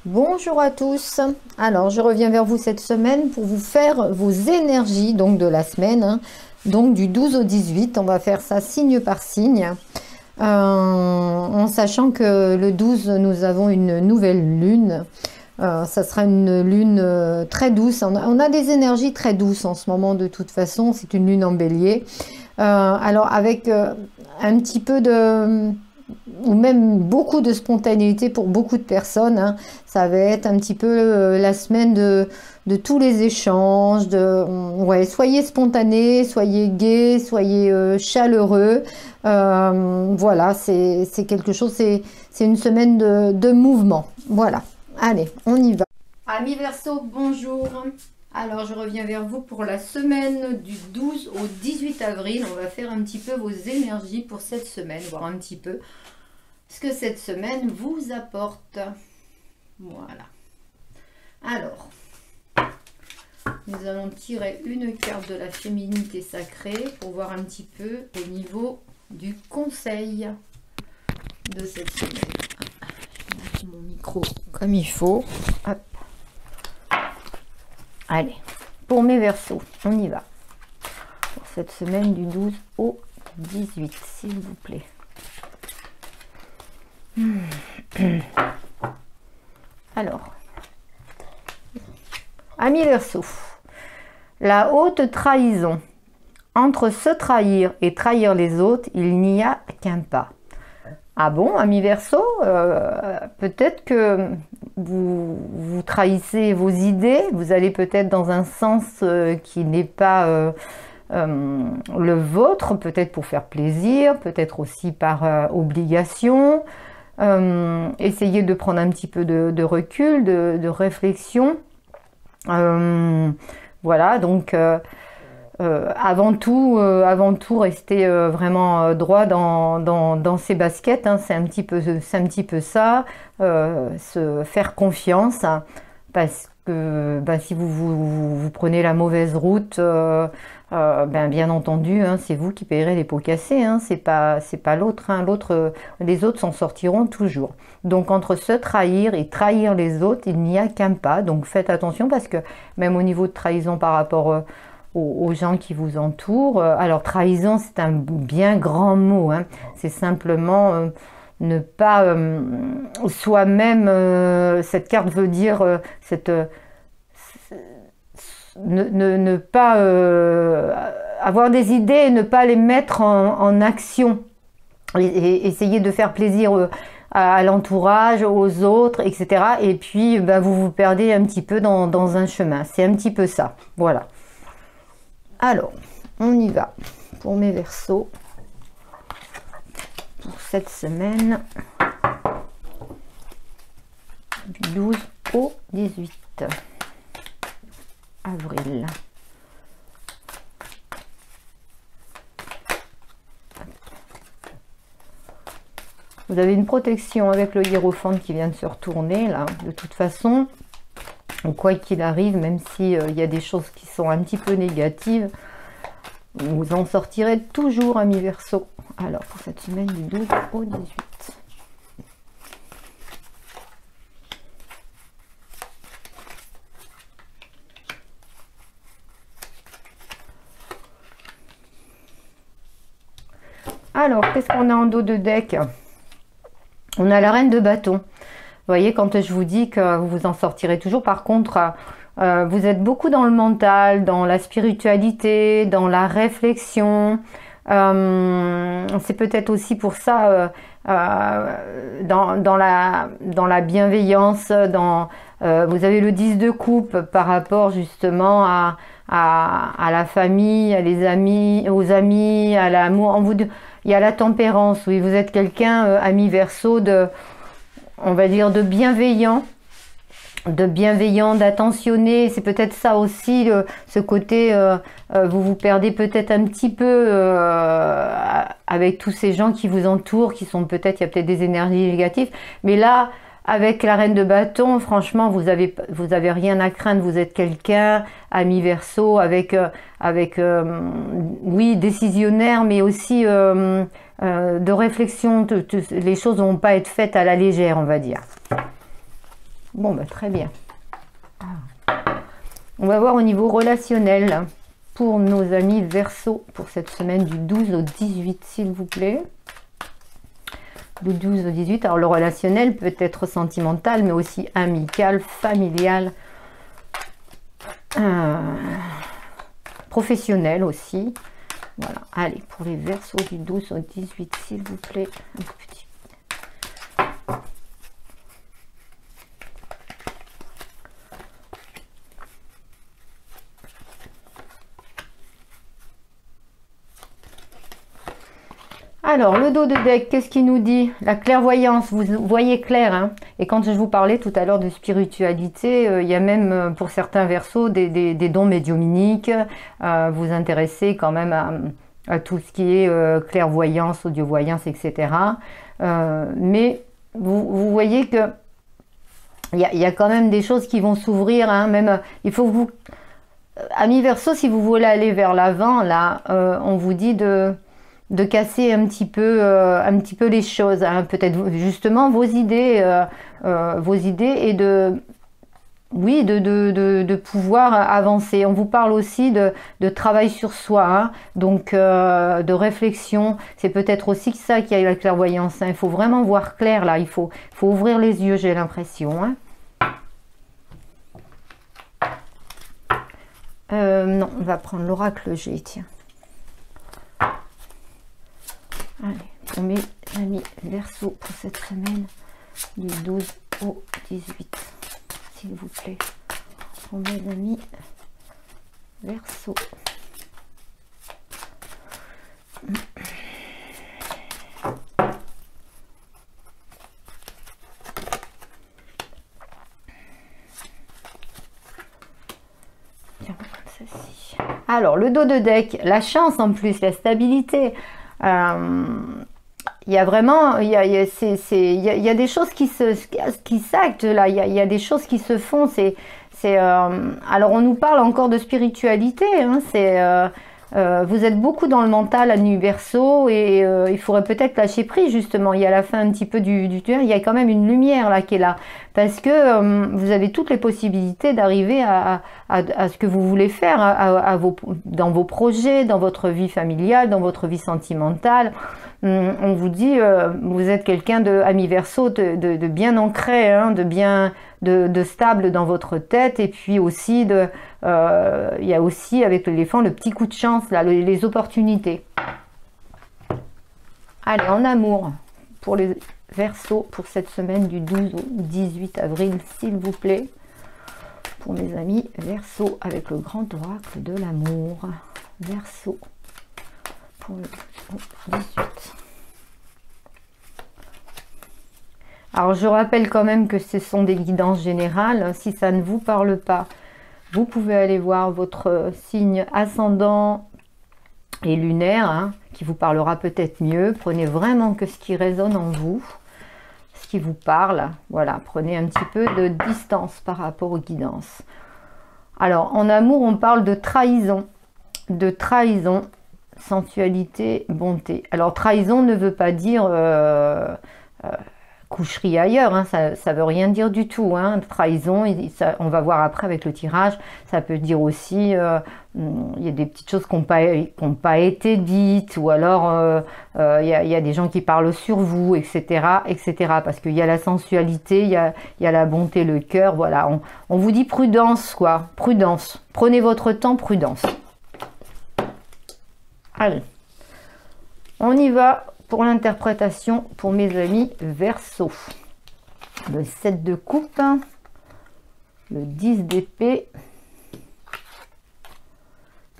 Bonjour à tous. Alors, je reviens vers vous cette semaine pour vous faire vos énergies donc de la semaine, hein. Donc du 12 au 18, on va faire ça signe par signe. En sachant que le 12, nous avons une nouvelle lune. Ça sera une lune très douce. On a des énergies très douces en ce moment de toute façon. C'est une lune en bélier. Alors avec un petit peu de ou même beaucoup de spontanéité pour beaucoup de personnes, hein. Ça va être un petit peu la semaine de tous les échanges, ouais, soyez spontanés, soyez gays, soyez chaleureux. Voilà, c'est quelque chose, c'est une semaine de mouvement. Voilà, allez, on y va. Amis Verseau, bonjour. Alors, je reviens vers vous pour la semaine du 12 au 18 avril. On va faire un petit peu vos énergies pour cette semaine, voir un petit peu ce que cette semaine vous apporte. Voilà. Alors, nous allons tirer une carte de la féminité sacrée pour voir un petit peu au niveau du conseil de cette semaine. Je vais mettre mon micro comme il faut. Hop. Allez, pour mes Verseaux, on y va. Pour cette semaine du 12 au 18, s'il vous plaît. Alors, amis Verseaux, la haute trahison. Entre se trahir et trahir les autres, il n'y a qu'un pas. Ah bon, amis Verseaux, peut-être que vous trahissez vos idées, vous allez peut-être dans un sens qui n'est pas le vôtre, peut-être pour faire plaisir, peut-être aussi par obligation. Essayez de prendre un petit peu de recul, de réflexion. Voilà, donc avant tout, rester vraiment droit dans ses baskets, hein, c'est un petit peu ça, se faire confiance, hein, parce que si vous prenez la mauvaise route, bien entendu, hein, c'est vous qui payerez les pots cassés, hein, c'est pas l'autre, hein, les autres s'en sortiront toujours. Donc entre se trahir et trahir les autres, il n'y a qu'un pas, donc faites attention parce que même au niveau de trahison par rapport aux gens qui vous entourent. Alors trahison, c'est un bien grand mot, hein. C'est simplement ne pas soi-même. Cette carte veut dire ne pas avoir des idées et ne pas les mettre en action. Et essayer de faire plaisir à l'entourage, aux autres, etc. Et puis vous perdez un petit peu dans un chemin. C'est un petit peu ça. Voilà. Alors, on y va pour mes Verseaux pour cette semaine du 12 au 18 avril. Vous avez une protection avec le hiérophante qui vient de se retourner là, de toute façon. Quoi qu'il arrive, même s'il y a des choses qui sont un petit peu négatives, vous en sortirez toujours, amis Verseaux. Alors, pour cette semaine du 12 au 18. Alors, qu'est-ce qu'on a en dos de deck? On a la reine de bâton. Vous voyez, quand je vous dis que vous vous en sortirez toujours, par contre, vous êtes beaucoup dans le mental, dans la spiritualité, dans la réflexion. C'est peut-être aussi pour ça, dans la bienveillance, vous avez le 10 de coupe par rapport justement à la famille, aux amis, à l'amour. Il y a la tempérance, oui, vous êtes quelqu'un, ami Verseau, on va dire de bienveillant, d'attentionné. C'est peut-être ça aussi, ce côté, vous vous perdez peut-être un petit peu avec tous ces gens qui vous entourent, qui sont peut-être, il y a peut-être des énergies négatives. Mais là, avec la reine de bâton, franchement, vous avez rien à craindre. Vous êtes quelqu'un, ami Verseau, oui, décisionnaire, mais aussi de réflexion. Les choses ne vont pas être faites à la légère, on va dire. Bon, bah, très bien. On va voir au niveau relationnel pour nos amis Verseau pour cette semaine du 12 au 18, s'il vous plaît. Du 12 au 18. Alors, le relationnel peut être sentimental, mais aussi amical, familial, professionnel aussi. Voilà. Allez, pour les Verseaux du 12 au 18, s'il vous plaît. Un petit. Alors, le dos de deck, qu'est-ce qu'il nous dit? La clairvoyance, vous voyez clair, hein? Et quand je vous parlais tout à l'heure de spiritualité, il y a même pour certains Verseaux des dons médiumniques. Vous intéressez quand même à tout ce qui est clairvoyance, audiovoyance, etc. Mais vous voyez que il y a quand même des choses qui vont s'ouvrir, hein? Même, il faut que vous... Amis Verseau, si vous voulez aller vers l'avant, là, on vous dit de casser un petit peu les choses, hein, peut-être justement vos idées et de pouvoir avancer. On vous parle aussi de travail sur soi, hein, donc de réflexion. C'est peut-être aussi ça qui a la clairvoyance, hein. Il faut vraiment voir clair là, il faut ouvrir les yeux, j'ai l'impression, hein. Non, on va prendre l'oracle G, tiens. Allez, pour mes amis Verseau pour cette semaine du 12 au 18, s'il vous plaît. Pour mes amis Verseau. Tiens, comme ceci. Alors, le dos de deck, la chance en plus, la stabilité. Il y a vraiment, il y a des choses qui s'actent là, il y a des choses qui se font. Alors on nous parle encore de spiritualité, hein, vous êtes beaucoup dans le mental à nu Verseau et il faudrait peut-être lâcher prise justement. Il y a la fin un petit peu du tunnel, il y a quand même une lumière là qui est là parce que vous avez toutes les possibilités d'arriver à ce que vous voulez faire dans vos projets, dans votre vie familiale, dans votre vie sentimentale. On vous dit, vous êtes quelqu'un de ami Verseau, de bien ancré, hein, de stable dans votre tête, et puis aussi il y a aussi avec l'éléphant le petit coup de chance là, les opportunités. Allez, en amour pour les Verseaux pour cette semaine du 12 au 18 avril, s'il vous plaît, pour mes amis Verseau avec le grand oracle de l'amour. Verseau pour le 18. Alors je rappelle quand même que ce sont des guidances générales. Si ça ne vous parle pas, vous pouvez aller voir votre signe ascendant et lunaire, hein, qui vous parlera peut-être mieux. Prenez vraiment que ce qui résonne en vous, ce qui vous parle. Voilà, prenez un petit peu de distance par rapport aux guidances. Alors en amour, on parle de trahison, sensualité, bonté. Alors trahison ne veut pas dire coucherie ailleurs, hein, ça veut rien dire du tout, hein. Trahison, on va voir après avec le tirage, ça peut dire aussi il y a des petites choses qui n'ont pas été dites, ou alors il y a des gens qui parlent sur vous, etc., parce qu'il y a la sensualité, il y a la bonté, le cœur, voilà. On vous dit prudence, quoi, prudence, prenez votre temps, prudence. Allez, on y va pour l'interprétation pour mes amis Verseau. Le 7 de coupe, le 10 d'épée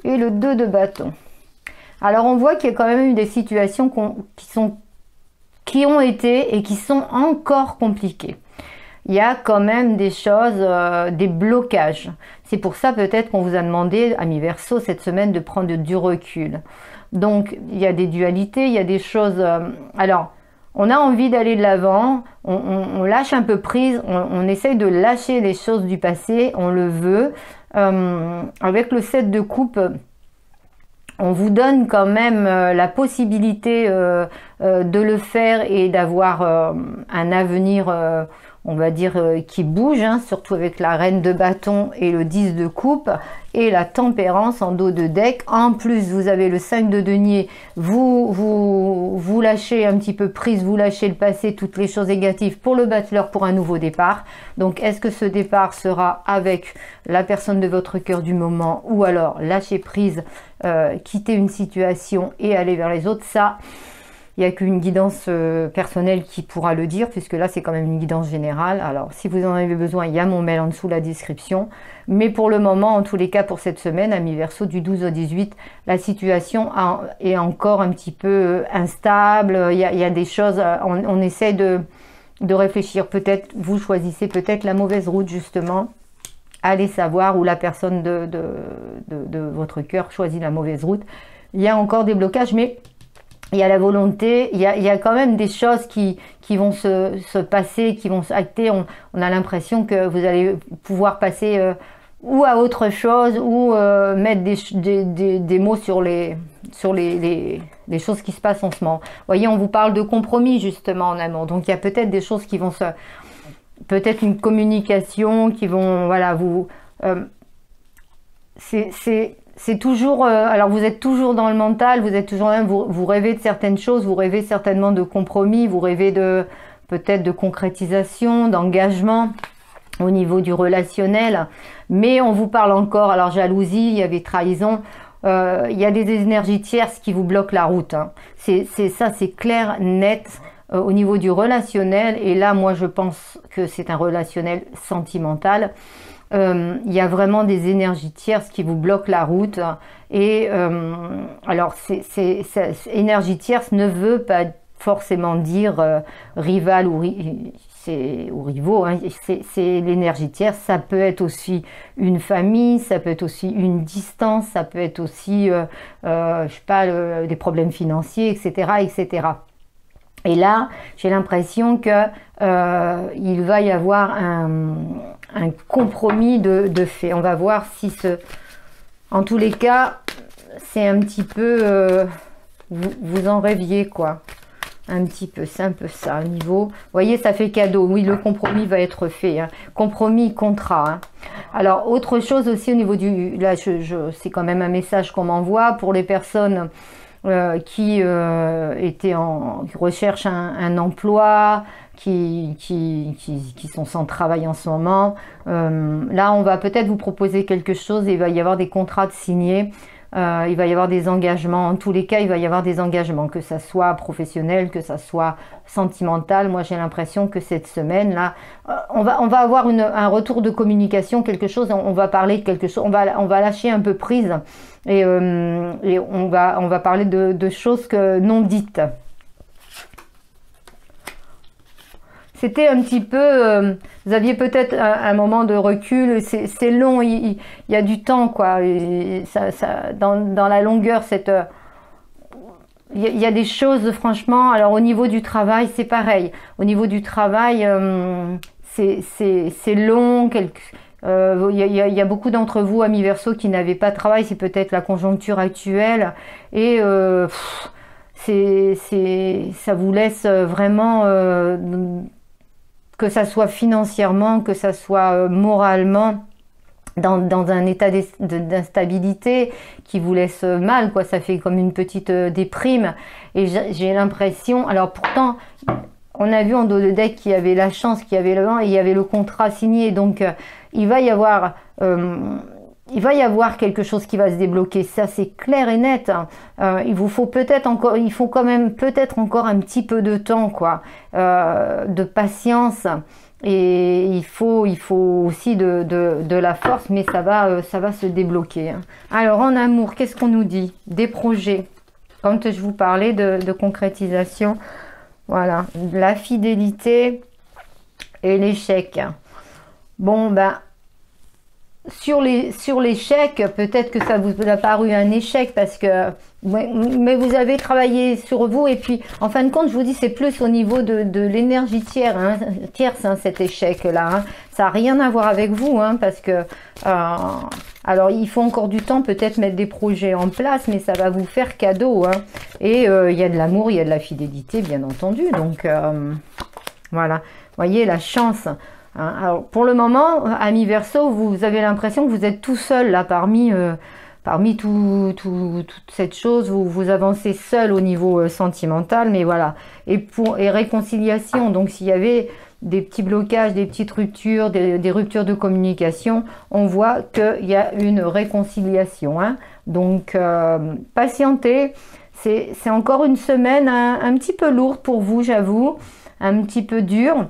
et le 2 de bâton. Alors on voit qu'il y a quand même eu des situations qui ont été et qui sont encore compliquées. Il y a quand même des choses, des blocages. C'est pour ça peut-être qu'on vous a demandé, amis Verseau, cette semaine de prendre du recul. Donc, il y a des dualités, il y a des choses... alors, on a envie d'aller de l'avant, on lâche un peu prise, on essaye de lâcher les choses du passé, on le veut. Avec le 7 de coupe, on vous donne quand même la possibilité de le faire et d'avoir un avenir, on va dire, qui bouge, hein, surtout avec la reine de bâton et le 10 de coupe, et la tempérance en dos de deck. En plus, vous avez le 5 de denier, vous lâchez un petit peu prise, vous lâchez le passé, toutes les choses négatives pour le battleur, pour un nouveau départ. Donc, est-ce que ce départ sera avec la personne de votre cœur du moment, ou alors lâcher prise, quitter une situation et aller vers les autres? Ça, il n'y a qu'une guidance personnelle qui pourra le dire, puisque là, c'est quand même une guidance générale. Alors, si vous en avez besoin, il y a mon mail en dessous la description. Mais pour le moment, en tous les cas, pour cette semaine, Amis Verseau, du 12 au 18, la situation est encore un petit peu instable. Il y a des choses, on essaie de réfléchir. Peut-être, vous choisissez peut-être la mauvaise route, justement. Allez savoir où la personne de votre cœur choisit la mauvaise route. Il y a encore des blocages, mais il y a la volonté, il y a quand même des choses qui vont se passer, qui vont s'acter. On a l'impression que vous allez pouvoir passer ou à autre chose, ou mettre des mots sur les choses qui se passent en ce moment. Vous voyez, on vous parle de compromis justement en amour. Donc il y a peut-être des choses qui vont peut-être une communication qui vont, voilà, vous... c'est toujours, alors vous êtes toujours dans le mental, vous êtes toujours là, vous rêvez de certaines choses, vous rêvez certainement de compromis, vous rêvez peut-être de concrétisation, d'engagement au niveau du relationnel, mais on vous parle encore, alors jalousie, il y avait trahison, il y a des énergies tierces qui vous bloquent la route, hein. C'est clair, net, au niveau du relationnel, et là moi je pense que c'est un relationnel sentimental. Il y a vraiment des énergies tierces qui vous bloquent la route, et alors énergie tierce ne veut pas forcément dire rival ou rivaux, hein. C'est l'énergie tierce, ça peut être aussi une famille, ça peut être aussi une distance, ça peut être aussi je sais pas, des problèmes financiers, etc., etc. Et là, j'ai l'impression que il va y avoir un compromis de fait. On va voir si en tous les cas, c'est un petit peu, vous en rêviez, quoi. Un petit peu, c'est un peu ça, au niveau... Vous voyez, ça fait cadeau. Oui, le compromis va être fait, hein. Compromis, contrat, hein. Alors, autre chose aussi au niveau du... Là, c'est quand même un message qu'on m'envoie pour les personnes... qui recherchent un emploi, qui sont sans travail en ce moment. Là, on va peut-être vous proposer quelque chose, et il va y avoir des contrats de signés, il va y avoir des engagements. En tous les cas, il va y avoir des engagements, que ça soit professionnel, que ça soit sentimental. Moi, j'ai l'impression que cette semaine-là, on va avoir un retour de communication, quelque chose, on va parler de quelque chose, on va lâcher un peu prise, et on va parler de choses non dites. C'était un petit peu, vous aviez peut-être un moment de recul, c'est long, il y a du temps, quoi. Et dans la longueur, il y a des choses, franchement, alors au niveau du travail, c'est pareil. Au niveau du travail, c'est long, il y a beaucoup d'entre vous, Amis Verseau, qui n'avaient pas de travail, c'est peut-être la conjoncture actuelle, et ça vous laisse vraiment... que ça soit financièrement, que ça soit moralement, dans un état d'instabilité qui vous laisse mal, quoi. Ça fait comme une petite déprime. Et j'ai l'impression... Alors pourtant, on a vu en dos de deck qu'il y avait la chance, qu'il y avait le vent, et il y avait le contrat signé. Donc il va y avoir... il va y avoir quelque chose qui va se débloquer, ça c'est clair et net, hein. Il faut quand même peut-être encore un petit peu de temps, quoi, de patience, et il faut aussi de la force, mais ça va se débloquer, hein. Alors en amour, qu'est-ce qu'on nous dit? Des projets, quand je vous parlais de concrétisation, voilà, la fidélité et l'échec. Bon, ben... Sur l'échec, peut-être que ça vous a paru un échec, parce que mais vous avez travaillé sur vous, et puis en fin de compte, je vous dis, c'est plus au niveau de l'énergie tierce, hein, cet échec-là, hein. Ça n'a rien à voir avec vous, hein, parce que alors il faut encore du temps, peut-être mettre des projets en place, mais ça va vous faire cadeau, hein. Et il y a de l'amour, il y a de la fidélité, bien entendu, donc Voilà, vous voyez la chance. Hein. Alors, pour le moment, ami Verseau, vous avez l'impression que vous êtes tout seul là parmi toute cette chose. Vous avancez seul au niveau sentimental, mais voilà. Et réconciliation, donc s'il y avait des petits blocages, des petites ruptures, des ruptures de communication, on voit qu'il y a une réconciliation. Hein. Donc, patientez. C'est encore une semaine un petit peu lourde pour vous, j'avoue, un petit peu dure.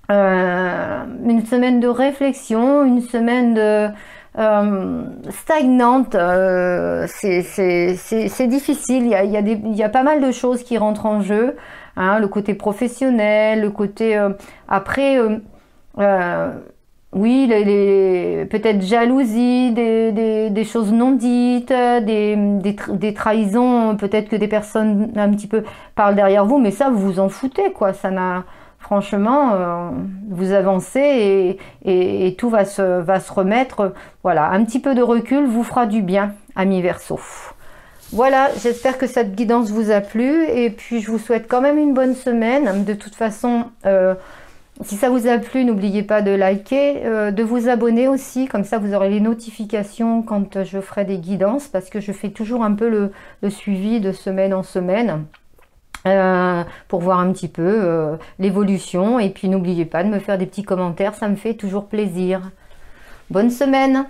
Une semaine de réflexion, une semaine stagnante. C'est difficile. Il y a pas mal de choses qui rentrent en jeu. Hein, le côté professionnel, le côté après. Oui, peut-être jalousie, des choses non dites, des trahisons, peut-être que des personnes un petit peu parlent derrière vous, mais ça, vous vous en foutez, quoi. Ça n'a, franchement, vous avancez et tout va se remettre. Voilà, un petit peu de recul vous fera du bien, ami Verseau. Voilà, j'espère que cette guidance vous a plu et puis je vous souhaite quand même une bonne semaine. De toute façon, si ça vous a plu, n'oubliez pas de liker, de vous abonner aussi, comme ça vous aurez les notifications quand je ferai des guidances, parce que je fais toujours un peu le suivi de semaine en semaine, pour voir un petit peu l'évolution. Et puis n'oubliez pas de me faire des petits commentaires, ça me fait toujours plaisir. Bonne semaine!